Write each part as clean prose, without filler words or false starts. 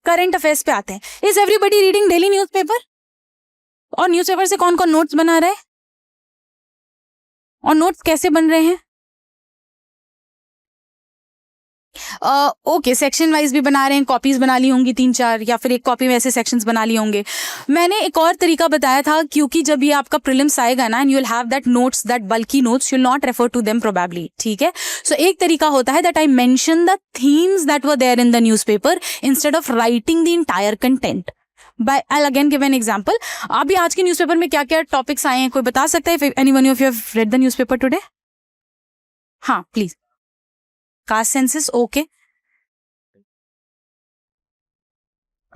Current affairs पे आते हैं। Is everybody reading daily newspaper? और न्यूज़पेपर से कौन कौन नोट्स बना रहा है, और नोट्स कैसे बन रहे हैं? ओके, सेक्शन वाइज भी बना रहे हैं, कॉपीज बना ली होंगी 3-4, या फिर एक कॉपी में ऐसे सेक्शंस बना लिए होंगे। मैंने एक और तरीका बताया था, क्योंकि जब ये आपका प्रीलिम्स आएगा ना, and you will have that notes, that bulky notes, you will not refer to them probably, ठीक है। सो एक तरीका होता है that I mention the themes that were there in the newspaper instead of writing the entire content. I'll again give an example. अभी आज के newspaper में क्या क्या टॉपिक्स आए हैं, कोई बता सकता है? If anyone of you have read the newspaper today? हाँ please. Caste census, okay.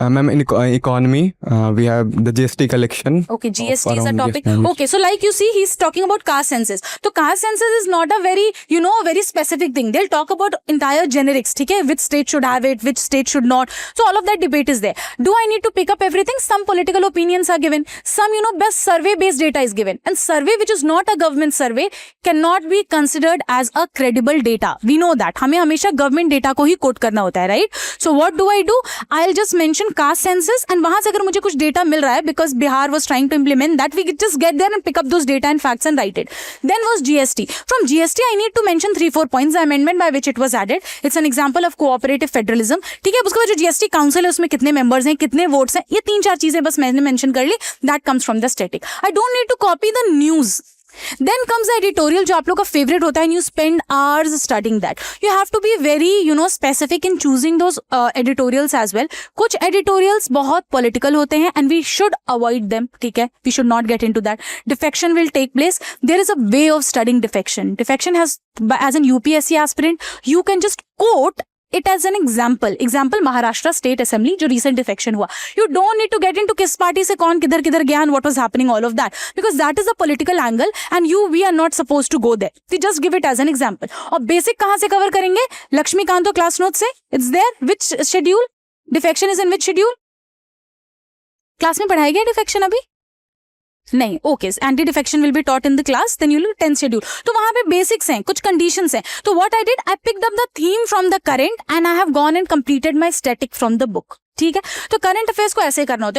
Ma'am, in economy, we have the GST collection. Okay, GST is a around topic. GST. Okay, so like you see, he's talking about caste census. So caste census is not a very, very specific thing. They'll talk about entire generics, ठीक है? Which state should have it, which state should not. So all of that debate is there. Do I need to pick up everything? Some political opinions are given. Some, best survey-based data is given. And survey which is not a government survey cannot be considered as a credible data. We know that. हमें हमेशा government data को ही quote करना होता है, right? So what do? I'll just mention caste census, and वहां से अगर मुझे कुछ डेटा मिल रहा है, because Bihar was trying to implement that, we just get there and pick up those data and facts and write it. Then was GST. From GST I need to mention 3-4 points, the amendment by which it was added. It's an example of cooperative federalism, ठीक है। उसके बाद जो GST council है, उसमें कितने members हैं, कितने वोट्स हैं, ये 3-4 चीजें बस मैंने मेंशन कर ली। That comes from the static. I don't need to copy the news. Then comes the editorial, जो आप लोग का फेवरेट होता है, and you spend hours studying that. You have to be very, specific in choosing those editorials as well. कुछ editorials बहुत political होते हैं, and we should avoid them, ठीक है? We should not get into that. Defection will take place. There is a way of studying defection. Defection has, as an UPSC aspirant, you can just quote it as an example Maharashtra state assembly जो recent defection हुआ, you don't need to get into किस party से कौन किधर किधर गया and what was happening, all of that, because that is a political angle and we are not supposed to go there. We just give it as an example. और basic कहाँ से cover करेंगे? Laxmikant class note से, it's there. Which schedule? Defection is in which schedule? Class में पढ़ाया गया defection अभी नहीं? Okay, anti defection will be taught in the class, then you will 10th schedule. तो वहां पे बेसिक्स हैं, कुछ कंडीशंस हैं। तो what I did, I picked up the theme from the current and I have gone and completed my static from the book, ठीक है। तो करंट अफेयर्स को ऐसे करना होता है।